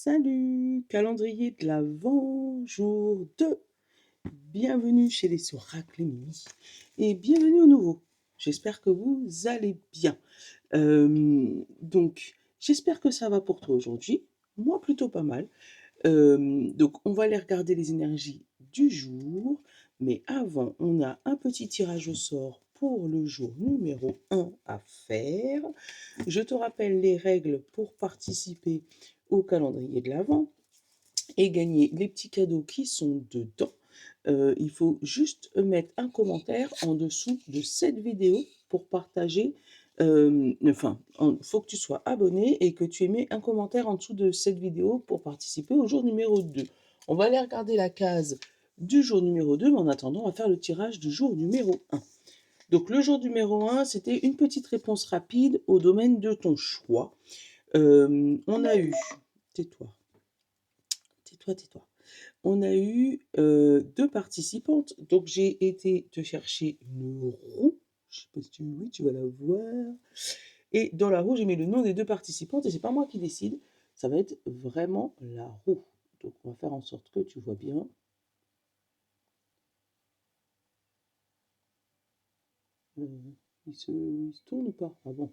Salut, calendrier de l'Avent, jour 2. Bienvenue chez les oracles Mimi et bienvenue au nouveau. J'espère que vous allez bien. J'espère que ça va pour toi aujourd'hui. Moi, plutôt pas mal. Donc, on va aller regarder les énergies du jour. Mais avant, on a un petit tirage au sort pour le jour numéro 1 à faire. Je te rappelle les règles pour participer au calendrier de l'Avent et gagner les petits cadeaux qui sont dedans. Il faut juste mettre un commentaire en dessous de cette vidéo pour partager. Il faut que tu sois abonné et que tu aies mis un commentaire en dessous de cette vidéo pour participer au jour numéro 2. On va aller regarder la case du jour numéro 2, mais en attendant, on va faire le tirage du jour numéro 1. Donc le jour numéro 1, c'était une petite réponse rapide au domaine de ton choix. On a eu... Tais-toi. Tais-toi, tais-toi. On a eu 2 participantes, donc j'ai été te chercher une roue. Je sais pas si oui, tu vas la voir. Et dans la roue, j'ai mis le nom des 2 participantes et c'est pas moi qui décide, ça va être vraiment la roue. Donc on va faire en sorte que tu vois bien. Il se tourne ou pas? Ah bon.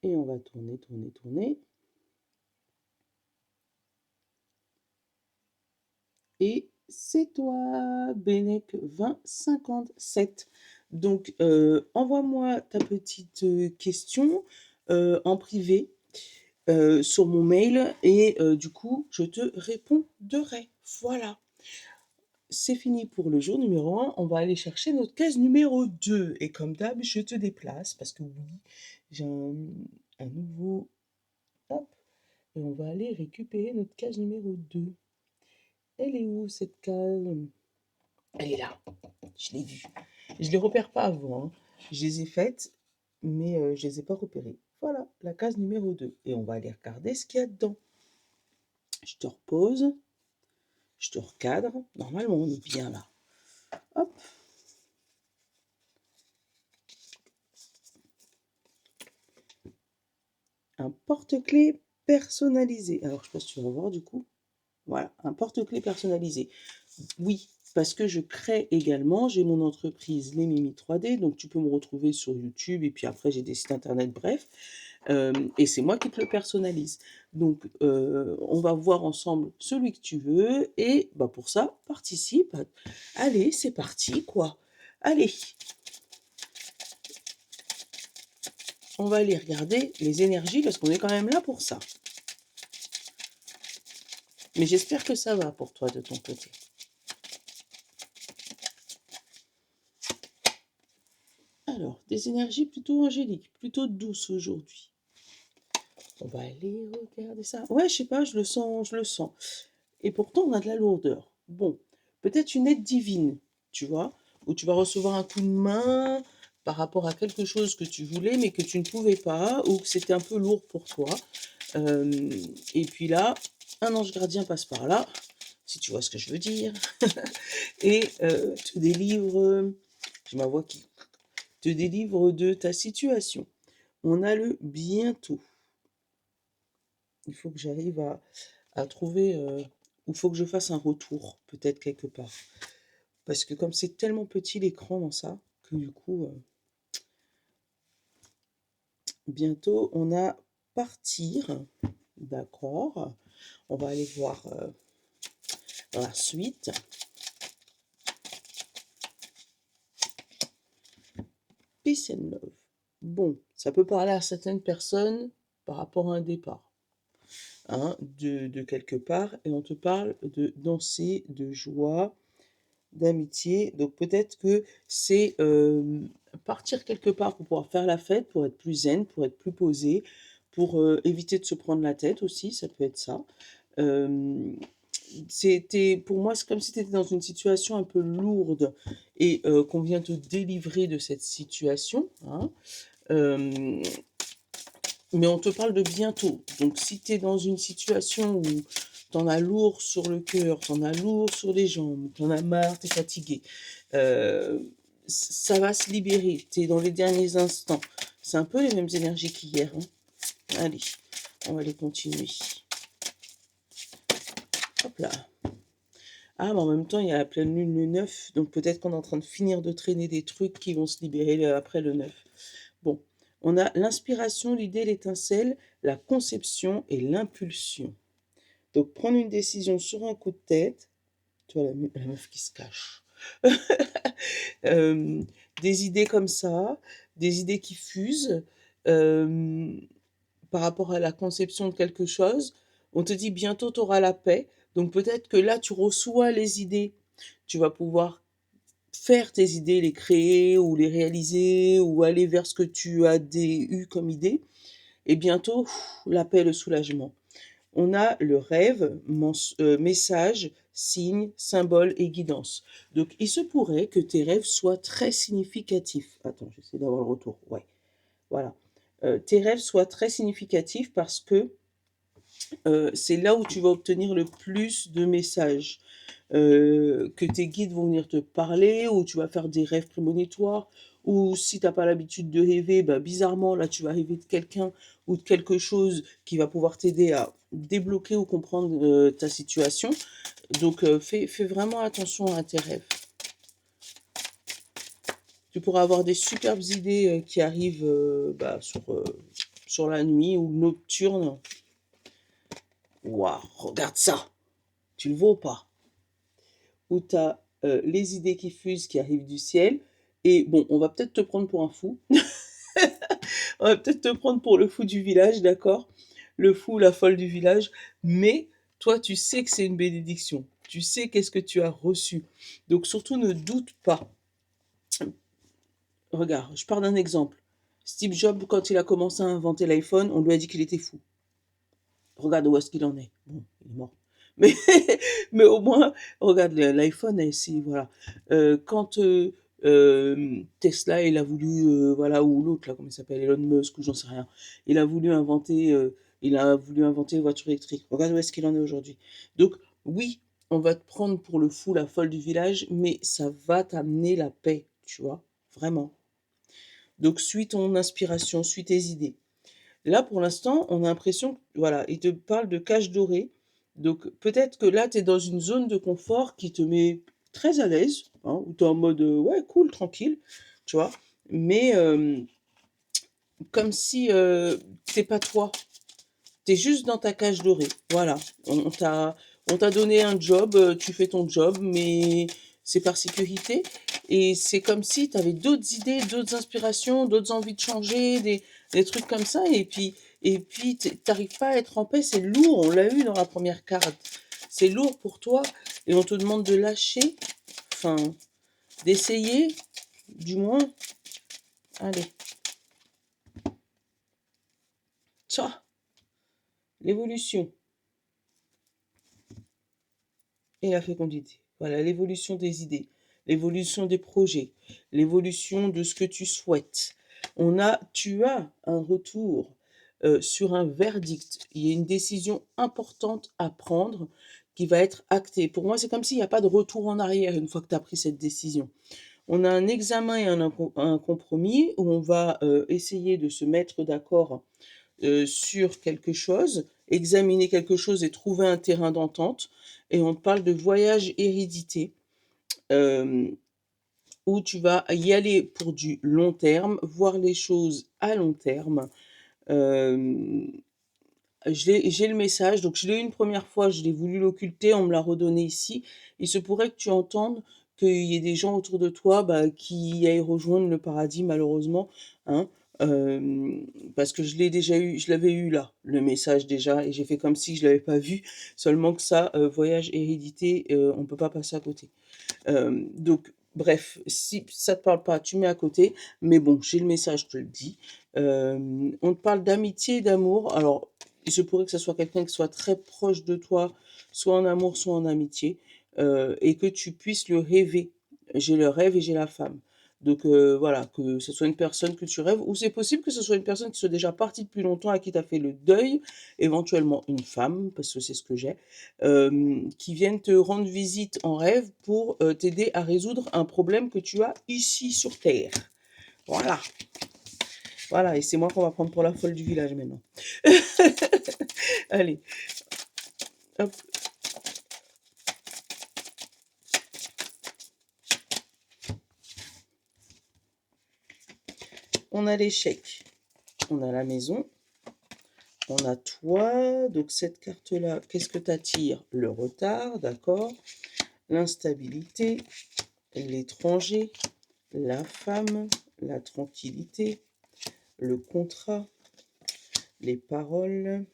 Et on va tourner, tourner, tourner. Et c'est toi, Benec 2057. Donc, envoie-moi ta petite question en privé sur mon mail et du coup, je te répondrai. Voilà. C'est fini pour le jour numéro 1. On va aller chercher notre case numéro 2. Et comme d'hab, je te déplace parce que oui, j'ai un nouveau... Hop. Et on va aller récupérer notre case numéro 2. Elle est où cette case? Elle est là. Je l'ai vue. Je les repère pas avant, hein. Je les ai faites, mais je les ai pas repérées. Voilà, la case numéro 2. Et on va aller regarder ce qu'il y a dedans. Je te repose. Je te recadre. Normalement, on est bien là. Hop. Un porte-clés personnalisé. Alors, je sais pas si tu vas voir du coup. Voilà, un porte-clés personnalisé. Oui, parce que je crée également, j'ai mon entreprise Les Mimi 3D, donc tu peux me retrouver sur YouTube et puis après j'ai des sites internet, bref. Et c'est moi qui te le personnalise. Donc, on va voir ensemble celui que tu veux et bah, pour ça, participe. Allez, c'est parti, quoi. Allez, on va aller regarder les énergies parce qu'on est quand même là pour ça. Mais j'espère que ça va pour toi de ton côté. Alors, des énergies plutôt angéliques, plutôt douces aujourd'hui. On va aller regarder ça. Ouais, je sais pas, je le sens, je le sens. Et pourtant, on a de la lourdeur. Bon, peut-être une aide divine, tu vois, où tu vas recevoir un coup de main par rapport à quelque chose que tu voulais mais que tu ne pouvais pas, ou que c'était un peu lourd pour toi. Et puis là, un ange gardien passe par là, si tu vois ce que je veux dire, et te délivre, j'ai ma voix qui te délivre de ta situation. On a le bientôt. Il faut que j'arrive à trouver, ou il faut que je fasse un retour, peut-être quelque part. Parce que comme c'est tellement petit l'écran dans ça, que du coup, bientôt, on a partir. D'accord. On va aller voir dans la suite. Peace and love. Bon, ça peut parler à certaines personnes par rapport à un départ. Hein, de quelque part. Et on te parle de danser, de joie, d'amitié. Donc peut-être que c'est partir quelque part pour pouvoir faire la fête, pour être plus zen, pour être plus posé, pour éviter de se prendre la tête aussi, ça peut être ça. C'était, pour moi, c'est comme si tu étais dans une situation un peu lourde et qu'on vient te délivrer de cette situation. Hein. Mais on te parle de bientôt. Donc si tu es dans une situation où t'en as lourd sur le cœur, t'en as lourd sur les jambes, t'en as marre, t'es fatigué, ça va se libérer. T'es dans les derniers instants. C'est un peu les mêmes énergies qu'hier. Hein. Allez, On va les continuer. Hop là. Ah, mais en même temps, il y a la pleine lune le 9, donc peut-être qu'on est en train de finir de traîner des trucs qui vont se libérer après le 9. Bon, on a l'inspiration, l'idée, l'étincelle, la conception et l'impulsion. Donc, prendre une décision sur un coup de tête, tu vois la meuf qui se cache. Euh, des idées comme ça, des idées qui fusent euh, par rapport à la conception de quelque chose. On te dit bientôt tu auras la paix. Donc peut-être que là tu reçois les idées. Tu vas pouvoir faire tes idées, les créer ou les réaliser ou aller vers ce que tu as eu comme idée. Et bientôt, la paix, le soulagement. On a le rêve, message, signe, symbole et guidance. Donc, il se pourrait que tes rêves soient très significatifs. Attends, j'essaie d'avoir le retour. Ouais, voilà. Tes rêves soient très significatifs parce que c'est là où tu vas obtenir le plus de messages. Que tes guides vont venir te parler, ou tu vas faire des rêves prémonitoires, ou si tu n'as pas l'habitude de rêver, bah, bizarrement, là, tu vas rêver de quelqu'un ou de quelque chose qui va pouvoir t'aider à débloquer ou comprendre ta situation. Donc, fais vraiment attention à tes rêves. Tu pourras avoir des superbes idées qui arrivent sur la nuit ou nocturne. Waouh, regarde ça! Tu le vois ou pas? Où tu as les idées qui fusent, qui arrivent du ciel. Et bon, on va peut-être te prendre pour un fou. On va peut-être te prendre pour le fou du village, d'accord? Le fou, la folle du village. Mais toi, tu sais que c'est une bénédiction. Tu sais qu'est-ce que tu as reçu. Donc surtout, ne doute pas. Regarde, je pars d'un exemple. Steve Jobs, quand il a commencé à inventer l'iPhone, on lui a dit qu'il était fou. Regarde où est-ce qu'il en est. Bon, il est mort. Mais, mais au moins, regarde l'iPhone, voilà. Quand Tesla, il a voulu, voilà, ou l'autre, là, comment il s'appelle, Elon Musk, ou j'en sais rien, il a voulu inventer les voitures électriques. Regarde où est-ce qu'il en est aujourd'hui. Donc, oui, on va te prendre pour le fou, la folle du village, mais ça va t'amener la paix, tu vois, vraiment. Donc, suis ton inspiration, suis tes idées. Là, pour l'instant, on a l'impression, voilà, il te parle de cage dorée. Donc, peut-être que là, tu es dans une zone de confort qui te met très à l'aise, hein, où tu es en mode, ouais, cool, tranquille, tu vois. Mais comme si c'est pas toi, tu es juste dans ta cage dorée. Voilà, on t'a donné un job, tu fais ton job, mais c'est par sécurité. Et c'est comme si tu avais d'autres idées, d'autres inspirations, d'autres envies de changer, des trucs comme ça. Et puis t'arrives pas à être en paix, c'est lourd. On l'a eu dans la première carte. C'est lourd pour toi et on te demande de lâcher, enfin, d'essayer, du moins. Allez, ça, l'évolution et la fécondité. Voilà, l'évolution des idées, l'évolution des projets, l'évolution de ce que tu souhaites. Tu as un retour sur un verdict. Il y a une décision importante à prendre qui va être actée. Pour moi, c'est comme s'il n'y a pas de retour en arrière une fois que tu as pris cette décision. On a un examen et un compromis où on va essayer de se mettre d'accord sur quelque chose, examiner quelque chose et trouver un terrain d'entente. Et on te parle de voyage hérédité, euh, où tu vas y aller pour du long terme, voir les choses à long terme. Euh, j'ai le message, donc je l'ai eu une première fois, je l'ai voulu l'occulter, on me l'a redonné ici. Il se pourrait que tu entendes qu'il y ait des gens autour de toi bah, qui aillent rejoindre le paradis, malheureusement, hein, euh, parce que je l'ai déjà eu, je l'avais eu là, le message déjà, et j'ai fait comme si je l'avais pas vu, seulement que ça, voyage hérédité, on peut pas passer à côté. Donc, bref, si ça te parle pas, tu mets à côté, mais bon, j'ai le message, je te le dis. On te parle d'amitié et d'amour. Alors, il se pourrait que ce soit quelqu'un qui soit très proche de toi, soit en amour, soit en amitié, et que tu puisses le rêver. J'ai le rêve et j'ai la femme. Donc voilà, que ce soit une personne que tu rêves, ou c'est possible que ce soit une personne qui soit déjà partie depuis longtemps, à qui tu as fait le deuil, éventuellement une femme, parce que c'est ce que j'ai, qui vienne te rendre visite en rêve pour t'aider à résoudre un problème que tu as ici sur Terre. Voilà. Voilà, et c'est moi qu'on va prendre pour la folle du village maintenant. Allez, hop. On a l'échec, on a la maison, on a toi. Donc cette carte-là, qu'est-ce que tu attires? Le retard, d'accord. L'instabilité, l'étranger, la femme, la tranquillité, le contrat, les paroles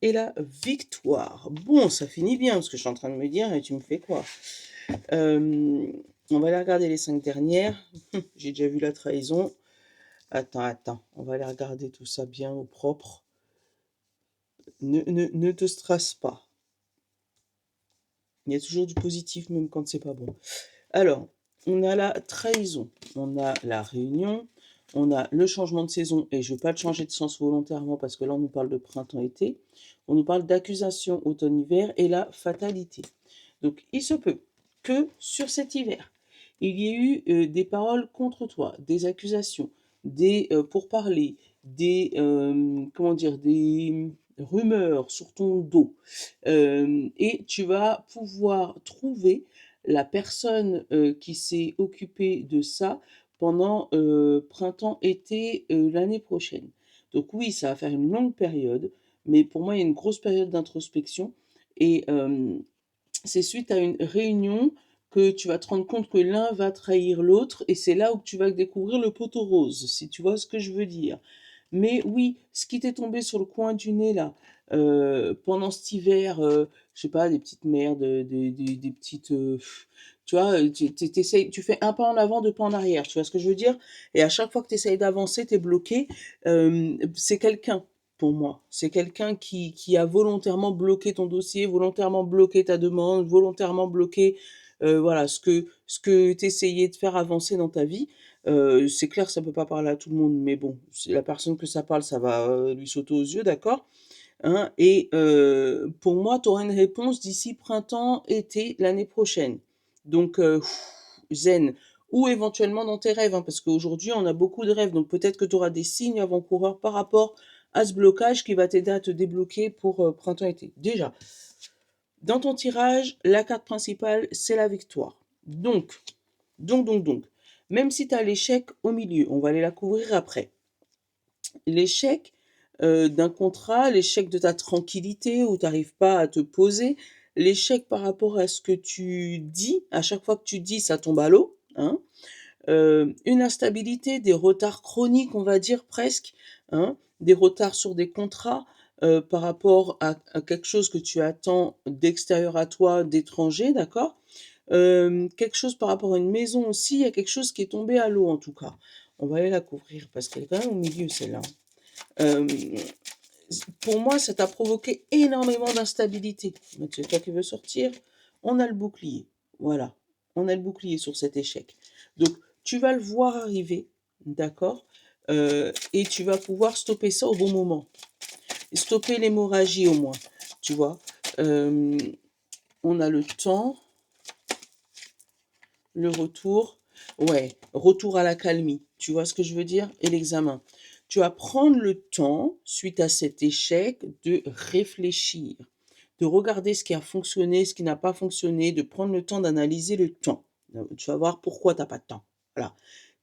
et la victoire. Bon, ça finit bien, parce que je suis en train de me dire, et tu me fais quoi? On va aller regarder les 5 dernières. J'ai déjà vu la trahison. Attends, on va aller regarder tout ça bien au propre. Ne te stresse pas. Il y a toujours du positif, même quand c'est pas bon. Alors, on a la trahison, on a la réunion, on a le changement de saison, et je ne vais pas le changer de sens volontairement parce que là, on nous parle de printemps-été. On nous parle d'accusation automne-hiver et la fatalité. Donc, il se peut que sur cet hiver, il y ait eu des paroles contre toi, des accusations, des pourparlers, des comment dire, des rumeurs sur ton dos, et tu vas pouvoir trouver la personne qui s'est occupée de ça pendant printemps-été l'année prochaine. Donc oui, ça va faire une longue période, mais pour moi, il y a une grosse période d'introspection et c'est suite à une réunion que tu vas te rendre compte que l'un va trahir l'autre et c'est là où tu vas découvrir le poteau rose, si tu vois ce que je veux dire. Mais oui, ce qui t'est tombé sur le coin du nez là, pendant cet hiver, je sais pas, des petites merdes, des petites, tu vois, tu fais un pas en avant, deux pas en arrière, tu vois ce que je veux dire? Et à chaque fois que tu essayes d'avancer, tu es bloqué. C'est quelqu'un, pour moi. C'est quelqu'un qui a volontairement bloqué ton dossier, volontairement bloqué ta demande, volontairement bloqué, voilà, ce que tu essayais de faire avancer dans ta vie. C'est clair que ça peut pas parler à tout le monde, mais bon, c'est la personne que ça parle, ça va lui sauter aux yeux, d'accord? Hein? Et pour moi, tu auras une réponse d'ici printemps, été, l'année prochaine. Donc, zen. Ou éventuellement dans tes rêves, hein, parce qu'aujourd'hui, on a beaucoup de rêves. Donc, peut-être que tu auras des signes avant-coureurs par rapport à ce blocage qui va t'aider à te débloquer pour printemps-été. Déjà, dans ton tirage, la carte principale, c'est la victoire. Donc, même si tu as l'échec au milieu, on va aller la couvrir après. L'échec d'un contrat, l'échec de ta tranquillité où tu n'arrives pas à te poser, l'échec par rapport à ce que tu dis, à chaque fois que tu dis, ça tombe à l'eau, hein. Une instabilité, des retards chroniques, on va dire presque, hein, des retards sur des contrats par rapport à quelque chose que tu attends d'extérieur à toi, d'étranger, d'accord? Quelque chose par rapport à une maison aussi, il y a quelque chose qui est tombé à l'eau en tout cas. On va aller la couvrir parce qu'elle est quand même au milieu celle-là. Euh, pour moi, ça t'a provoqué énormément d'instabilité. Donc, c'est toi qui veux sortir. On a le bouclier. Voilà. On a le bouclier sur cet échec. Donc, tu vas le voir arriver, d'accord. Et tu vas pouvoir stopper ça au bon moment. Stopper l'hémorragie au moins, tu vois. On a le temps, le retour. Ouais, retour à la calmie. Tu vois ce que je veux dire? Et l'examen. Tu vas prendre le temps, suite à cet échec, de réfléchir, de regarder ce qui a fonctionné, ce qui n'a pas fonctionné, de prendre le temps d'analyser le temps. Tu vas voir pourquoi tu n'as pas de temps. Voilà.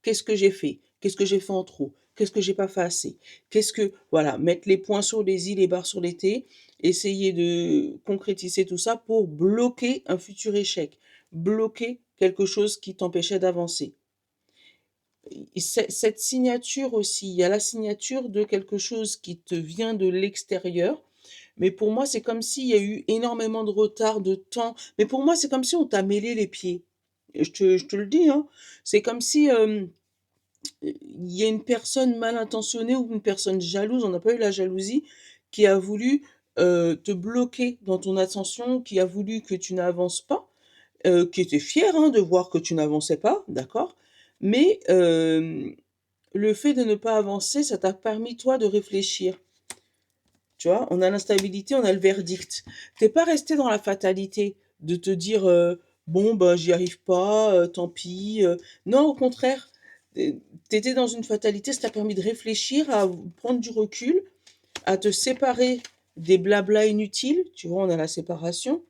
Qu'est-ce que j'ai fait? Qu'est-ce que j'ai fait en trop? Qu'est-ce que j'ai pas fait assez? Qu'est-ce que, voilà, mettre les points sur les i, les barres sur les t, essayer de concrétiser tout ça pour bloquer un futur échec, bloquer quelque chose qui t'empêchait d'avancer. Cette signature aussi, il y a la signature de quelque chose qui te vient de l'extérieur, mais pour moi, c'est comme s'il y a eu énormément de retard, de temps. Mais pour moi, c'est comme si on t'a mêlé les pieds. Et je te le dis, hein. C'est comme si il y a une personne mal intentionnée ou une personne jalouse, on n'a pas eu la jalousie, qui a voulu te bloquer dans ton ascension, qui a voulu que tu n'avances pas, qui était fière hein, de voir que tu n'avançais pas, d'accord? Mais le fait de ne pas avancer, ça t'a permis, toi, de réfléchir. Tu vois, on a l'instabilité, on a le verdict. T'es pas resté dans la fatalité de te dire bon, ben, j'y arrive pas, tant pis. Non, au contraire, T'étais dans une fatalité, ça t'a permis de réfléchir, à prendre du recul, à te séparer des blablas inutiles, tu vois, on a la séparation,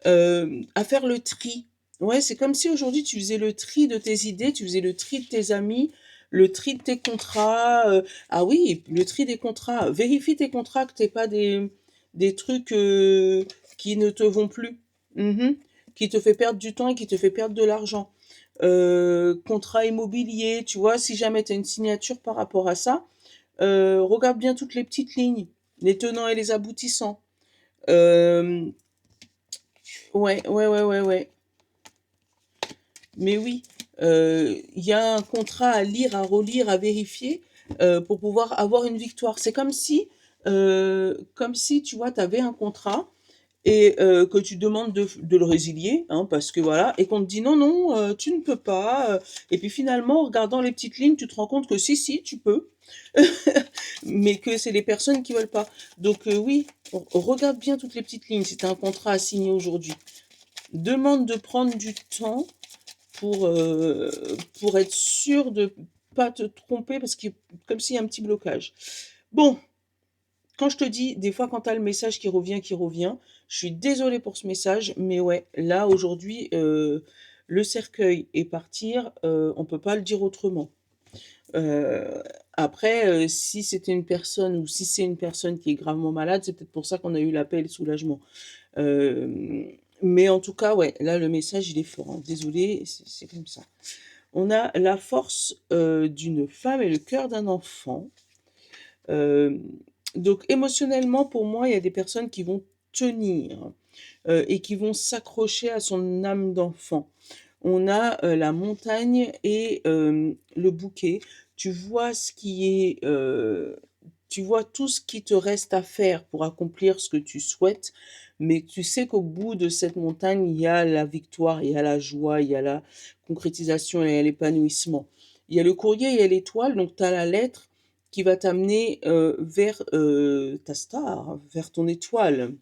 à faire le tri. Ouais, c'est comme si aujourd'hui tu faisais le tri de tes idées, tu faisais le tri de tes amis, le tri de tes contrats. Ah oui, le tri des contrats. Vérifie tes contrats que t'aies pas des trucs qui ne te vont plus. Mhm. Qui te fait perdre du temps et qui te fait perdre de l'argent. Contrat immobilier, tu vois, si jamais tu as une signature par rapport à ça, regarde bien toutes les petites lignes, les tenants et les aboutissants. Euh, ouais, ouais, ouais, ouais, ouais. Mais oui, il y a un contrat à lire, à relire, à vérifier pour pouvoir avoir une victoire. C'est comme si, tu vois, tu avais un contrat et que tu demandes de le résilier, hein, parce que voilà, et qu'on te dit non, non, tu ne peux pas. Et puis finalement, en regardant les petites lignes, tu te rends compte que si, si, tu peux, mais que c'est les personnes qui veulent pas. Donc oui, regarde bien toutes les petites lignes si tu as un contrat à signer aujourd'hui. Demande de prendre du temps pour, euh, pour être sûr de pas te tromper, parce que comme s'il y a un petit blocage. Bon, quand je te dis, des fois, quand tu as le message qui revient, je suis désolée pour ce message, mais ouais, là, aujourd'hui, le cercueil et partir, on peut pas le dire autrement. Euh, Après, si c'était une personne ou si c'est une personne qui est gravement malade, c'est peut-être pour ça qu'on a eu l'appel soulagement. Euh, mais en tout cas, ouais, là, le message, il est fort, hein. Désolée, c'est comme ça. On a la force d'une femme et le cœur d'un enfant. Euh, donc émotionnellement, pour moi, il y a des personnes qui vont tenir et qui vont s'accrocher à son âme d'enfant. On a la montagne et le bouquet. Tu vois ce qui est, tu vois tout ce qui te reste à faire pour accomplir ce que tu souhaites, mais tu sais qu'au bout de cette montagne, il y a la victoire, il y a la joie, il y a la concrétisation, il y a l'épanouissement. Il y a le courrier, il y a l'étoile, donc tu as la lettre qui va t'amener vers ta star, vers ton étoile.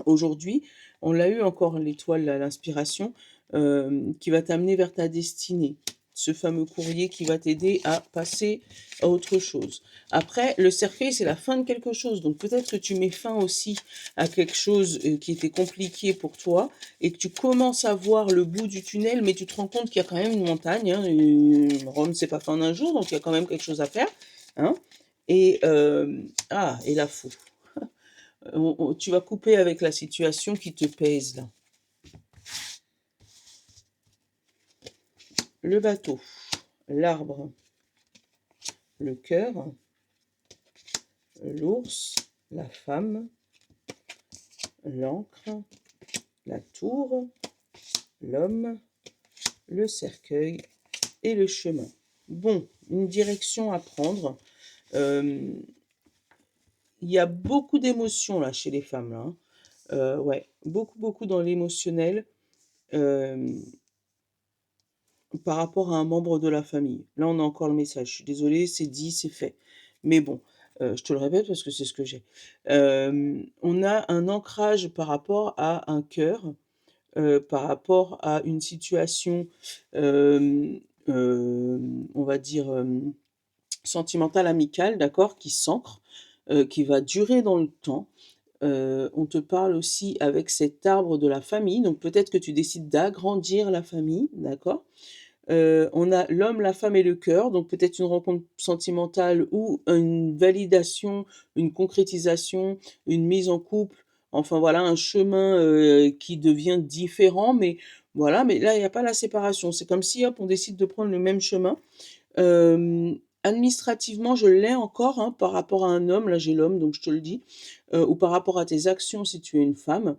Aujourd'hui, on l'a eu encore l'étoile, l'inspiration, qui va t'amener vers ta destinée. Ce fameux courrier qui va t'aider à passer à autre chose. Après, le cercueil, c'est la fin de quelque chose. Donc peut-être que tu mets fin aussi à quelque chose qui était compliqué pour toi et que tu commences à voir le bout du tunnel, mais tu te rends compte qu'il y a quand même une montagne, hein, et Rome, c'est pas fin d'un jour, donc il y a quand même quelque chose à faire. Hein, et la fou. Tu vas couper avec la situation qui te pèse là. Le bateau, l'arbre, le cœur, l'ours, la femme, l'encre, la tour, l'homme, le cercueil et le chemin. Bon, une direction à prendre. Euh, Il y a beaucoup d'émotions là chez les femmes là, hein. Ouais, beaucoup, beaucoup dans l'émotionnel. Euh, Par rapport à un membre de la famille. Là, on a encore le message. Je suis désolée, c'est dit, c'est fait. Mais bon, je te le répète parce que c'est ce que j'ai. On a un ancrage par rapport à un cœur, par rapport à une situation, euh, on va dire, sentimentale, amicale, d'accord, qui s'ancre, qui va durer dans le temps. On te parle aussi avec cet arbre de la famille, donc peut-être que tu décides d'agrandir la famille, d'accord? On a l'homme, la femme et le cœur, donc peut-être une rencontre sentimentale ou une validation, une concrétisation, une mise en couple. Enfin voilà, un chemin qui devient différent, mais voilà, mais là, il n'y a pas la séparation. C'est comme si, hop, on décide de prendre le même chemin. Administrativement, je l'ai encore, hein, par rapport à un homme, là j'ai l'homme, donc je te le dis, ou par rapport à tes actions si tu es une femme.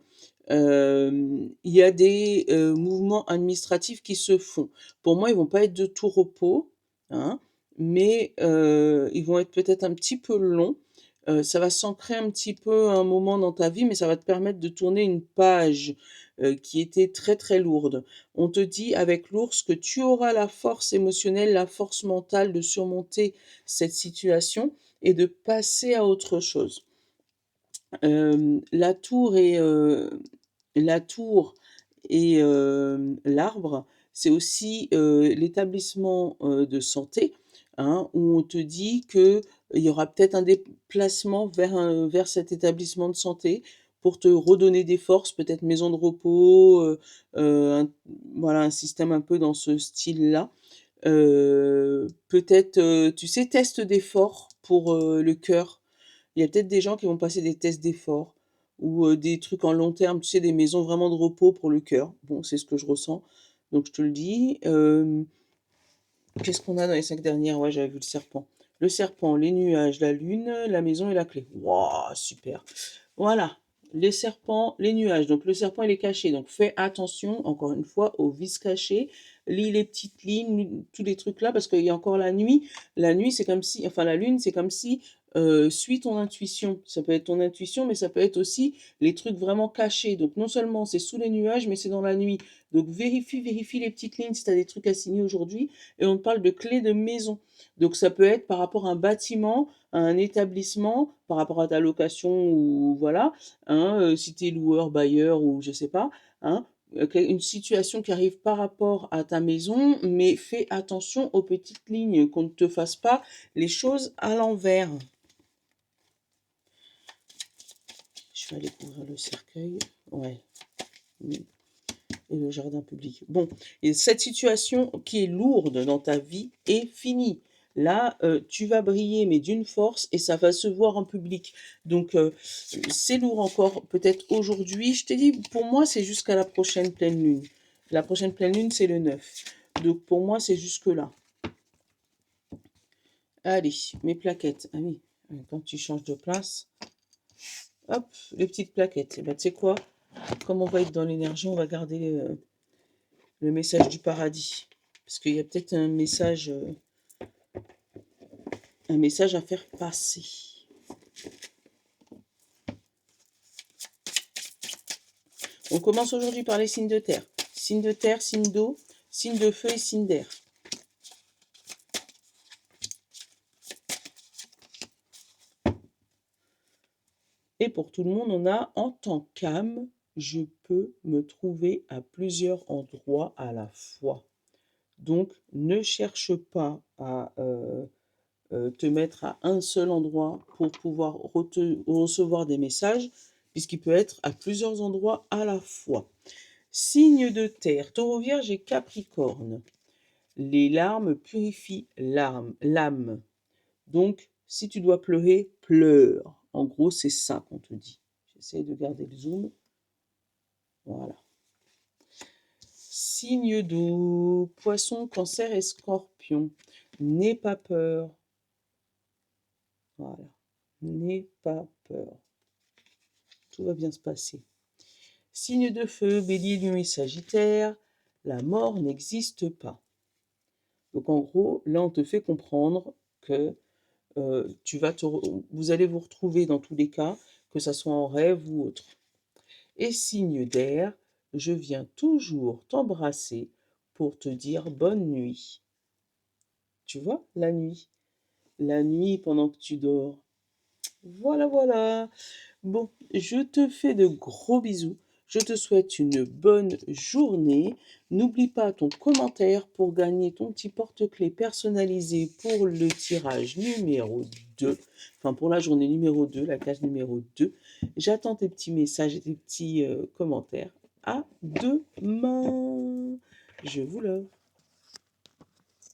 Il y a des mouvements administratifs qui se font. Pour moi, ils vont pas être de tout repos, hein, mais ils vont être peut-être un petit peu longs. Ça va s'ancrer un petit peu un moment dans ta vie, mais ça va te permettre de tourner une page qui était très très lourde. On te dit avec l'ours que tu auras la force émotionnelle, la force mentale de surmonter cette situation et de passer à autre chose. La tour et l'arbre, c'est aussi l'établissement de santé, hein, où on te dit qu'il y aura peut-être un déplacement vers cet établissement de santé pour te redonner des forces, peut-être maison de repos, voilà, un système un peu dans ce style-là. Peut-être, tu sais, test d'effort pour le cœur. Il y a peut-être des gens qui vont passer des tests d'effort ou des trucs en long terme, tu sais, des maisons vraiment de repos pour le cœur. Bon, c'est ce que je ressens, donc je te le dis. Qu'est-ce qu'on a dans les 5 dernières? Ouais, j'avais vu le serpent. Le serpent, les nuages, la lune, la maison et la clé. Waouh, super. Voilà, les serpents, les nuages. Donc le serpent, il est caché. Donc fais attention, encore une fois, aux vis cachés. Lis les petites lignes, tous les trucs là, parce qu'il y a encore la nuit. La nuit, c'est comme si, enfin la lune, c'est comme si suis ton intuition. Ça peut être ton intuition, mais ça peut être aussi les trucs vraiment cachés. Donc non seulement c'est sous les nuages, mais c'est dans la nuit. Donc vérifie les petites lignes si tu as des trucs à signer aujourd'hui. Et on parle de clé de maison. Donc ça peut être par rapport à un bâtiment, à un établissement, par rapport à ta location ou voilà, hein, si tu es loueur, bailleur ou je sais pas, hein, une situation qui arrive par rapport à ta maison, mais fais attention aux petites lignes, qu'on ne te fasse pas les choses à l'envers. Je vais aller couvrir le cercueil. Ouais. Et le jardin public. Bon, et cette situation qui est lourde dans ta vie est finie. Là, tu vas briller, mais d'une force, et ça va se voir en public. Donc, c'est lourd encore, peut-être aujourd'hui. Je t'ai dit, pour moi, c'est jusqu'à la prochaine pleine lune. La prochaine pleine lune, c'est le 9. Donc, pour moi, c'est jusque-là. Allez, mes plaquettes. Ah oui, quand tu changes de place, hop, les petites plaquettes. Et ben, tu sais quoi? Comme on va être dans l'énergie, on va garder le message du paradis. Parce qu'il y a peut-être un message à faire passer. On commence aujourd'hui par les signes de terre. Signes de terre, signes d'eau, signes de feu et signes d'air. Et pour tout le monde, on a en tant qu'âme, je peux me trouver à plusieurs endroits à la fois. Donc, ne cherche pas à te mettre à un seul endroit pour pouvoir recevoir des messages, puisqu'il peut être à plusieurs endroits à la fois. Signe de terre, Taureau, Vierge et Capricorne. Les larmes purifient l'âme. Donc, si tu dois pleurer, pleure. En gros, c'est ça qu'on te dit. J'essaie de garder le zoom. Voilà. Signe d'eau, Poisson, Cancer et Scorpion. N'aie pas peur. Voilà. N'aie pas peur. Tout va bien se passer. Signe de feu, Bélier, Lion et Sagittaire. La mort n'existe pas. Donc en gros, là, on te fait comprendre que vous allez vous retrouver dans tous les cas, que ça soit en rêve ou autre. Et signe d'air, je viens toujours t'embrasser pour te dire bonne nuit. Tu vois, la nuit. La nuit pendant que tu dors. Voilà, voilà. Bon, je te fais de gros bisous. Je te souhaite une bonne journée. N'oublie pas ton commentaire pour gagner ton petit porte-clés personnalisé pour le tirage numéro 2. Enfin, pour la journée numéro 2, la case numéro 2. J'attends tes petits messages et tes petits commentaires. À demain. Je vous love.